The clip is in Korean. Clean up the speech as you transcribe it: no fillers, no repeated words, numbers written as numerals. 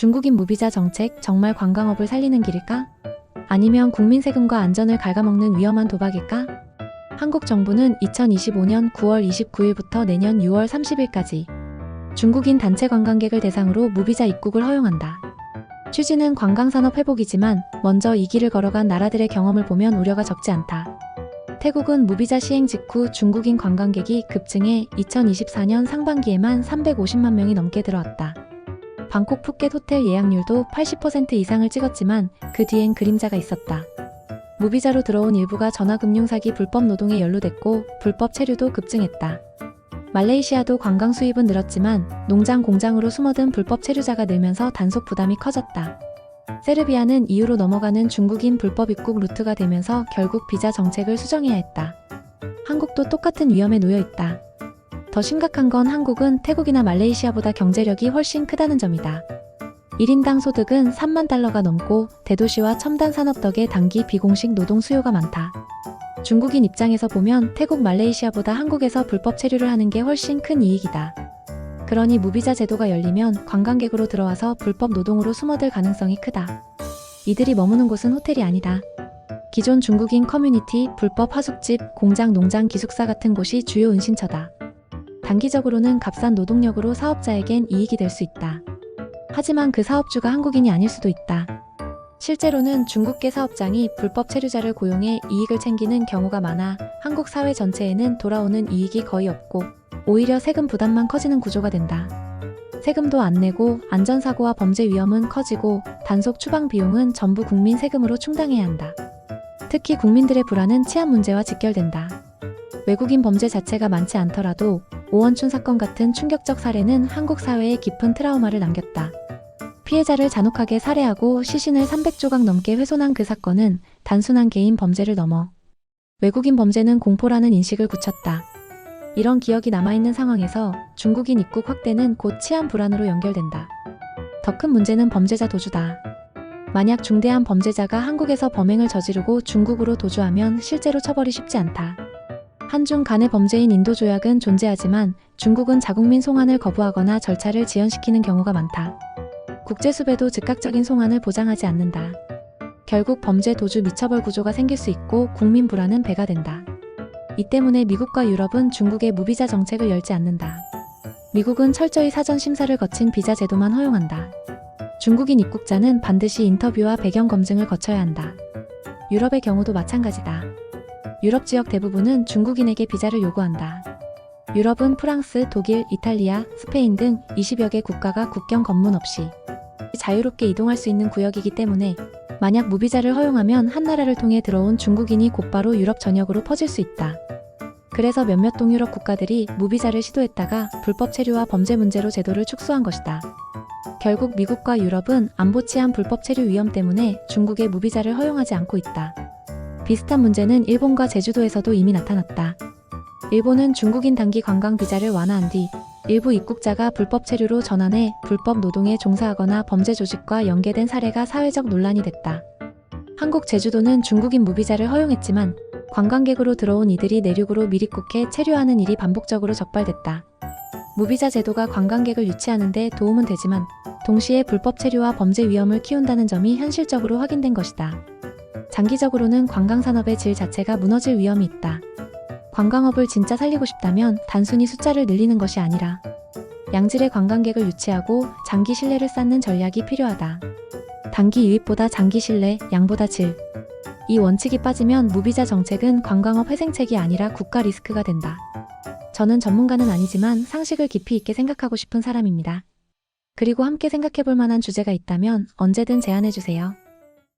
중국인 무비자 정책 정말 관광업을 살리는 길일까? 아니면 국민 세금과 안전을 갉아먹는 위험한 도박일까? 한국 정부는 2025년 9월 29일부터 내년 6월 30일까지 중국인 단체 관광객을 대상으로 무비자 입국을 허용한다. 취지는 관광산업 회복이지만 먼저 이 길을 걸어간 나라들의 경험을 보면 우려가 적지 않다. 태국은 무비자 시행 직후 중국인 관광객이 급증해 2024년 상반기에만 350만 명이 넘게 들어왔다. 방콕 푸켓 호텔 예약률도 80% 이상을 찍었지만 그 뒤엔 그림자가 있었다. 무비자로 들어온 일부가 전화금융 사기 불법 노동에 연루됐고 불법 체류도 급증했다. 말레이시아도 관광 수입은 늘었지만 농장 공장으로 숨어든 불법 체류자가 늘면서 단속 부담이 커졌다. 세르비아는 EU로 넘어가는 중국인 불법 입국 루트가 되면서 결국 비자 정책을 수정해야 했다. 한국도 똑같은 위험에 놓여 있다. 더 심각한 건 한국은 태국이나 말레이시아보다 경제력이 훨씬 크다는 점이다. 1인당 소득은 3만 달러가 넘고 대도시와 첨단 산업 덕에 단기 비공식 노동 수요가 많다. 중국인 입장에서 보면 태국 말레이시아보다 한국에서 불법 체류를 하는 게 훨씬 큰 이익이다. 그러니 무비자 제도가 열리면 관광객으로 들어와서 불법 노동으로 숨어들 가능성이 크다. 이들이 머무는 곳은 호텔이 아니다. 기존 중국인 커뮤니티, 불법 하숙집, 공장, 농장, 기숙사 같은 곳이 주요 은신처다. 단기적으로는 값싼 노동력으로 사업자에겐 이익이 될 수 있다. 하지만 그 사업주가 한국인이 아닐 수도 있다. 실제로는 중국계 사업장이 불법 체류자를 고용해 이익을 챙기는 경우가 많아 한국 사회 전체에는 돌아오는 이익이 거의 없고 오히려 세금 부담만 커지는 구조가 된다. 세금도 안 내고 안전사고와 범죄 위험은 커지고 단속 추방 비용은 전부 국민 세금으로 충당해야 한다. 특히 국민들의 불안은 치안 문제와 직결된다. 외국인 범죄 자체가 많지 않더라도 오원춘 사건 같은 충격적 사례는 한국 사회에 깊은 트라우마를 남겼다. 피해자를 잔혹하게 살해하고 시신을 300조각 넘게 훼손한 그 사건은 단순한 개인 범죄를 넘어 외국인 범죄는 공포라는 인식을 굳혔다. 이런 기억이 남아있는 상황에서 중국인 입국 확대는 곧 치안 불안으로 연결된다. 더 큰 문제는 범죄자 도주다. 만약 중대한 범죄자가 한국에서 범행을 저지르고 중국으로 도주하면 실제로 처벌이 쉽지 않다. 한중 간의 범죄인 인도조약은 존재하지만 중국은 자국민 송환을 거부하거나 절차를 지연시키는 경우가 많다. 국제수배도 즉각적인 송환을 보장하지 않는다. 결국 범죄 도주 미처벌 구조가 생길 수 있고 국민 불안은 배가 된다. 이 때문에 미국과 유럽은 중국의 무비자 정책을 열지 않는다. 미국은 철저히 사전 심사를 거친 비자 제도만 허용한다. 중국인 입국자는 반드시 인터뷰와 배경 검증을 거쳐야 한다. 유럽의 경우도 마찬가지다. 유럽 지역 대부분은 중국인에게 비자를 요구한다. 유럽은 프랑스, 독일, 이탈리아, 스페인 등 20여 개 국가가 국경 검문 없이 자유롭게 이동할 수 있는 구역이기 때문에 만약 무비자를 허용하면 한 나라를 통해 들어온 중국인이 곧바로 유럽 전역으로 퍼질 수 있다. 그래서 몇몇 동유럽 국가들이 무비자를 시도했다가 불법 체류와 범죄 문제로 제도를 축소한 것이다. 결국 미국과 유럽은 안보 치안 불법 체류 위험 때문에 중국의 무비자를 허용하지 않고 있다. 비슷한 문제는 일본과 제주도에서도 이미 나타났다. 일본은 중국인 단기 관광 비자를 완화한 뒤 일부 입국자가 불법 체류로 전환해 불법 노동에 종사하거나 범죄 조직과 연계된 사례가 사회적 논란이 됐다. 한국 제주도는 중국인 무비자를 허용했지만 관광객으로 들어온 이들이 내륙으로 미입국해 체류하는 일이 반복적으로 적발됐다. 무비자 제도가 관광객을 유치하는 데 도움은 되지만 동시에 불법 체류와 범죄 위험을 키운다는 점이 현실적으로 확인된 것이다. 장기적으로는 관광산업의 질 자체가 무너질 위험이 있다. 관광업을 진짜 살리고 싶다면 단순히 숫자를 늘리는 것이 아니라 양질의 관광객을 유치하고 장기 신뢰를 쌓는 전략이 필요하다. 단기 유입보다 장기 신뢰, 양보다 질. 이 원칙이 빠지면 무비자 정책은 관광업 회생책이 아니라 국가 리스크가 된다. 저는 전문가는 아니지만 상식을 깊이 있게 생각하고 싶은 사람입니다. 그리고 함께 생각해볼 만한 주제가 있다면 언제든 제안해주세요.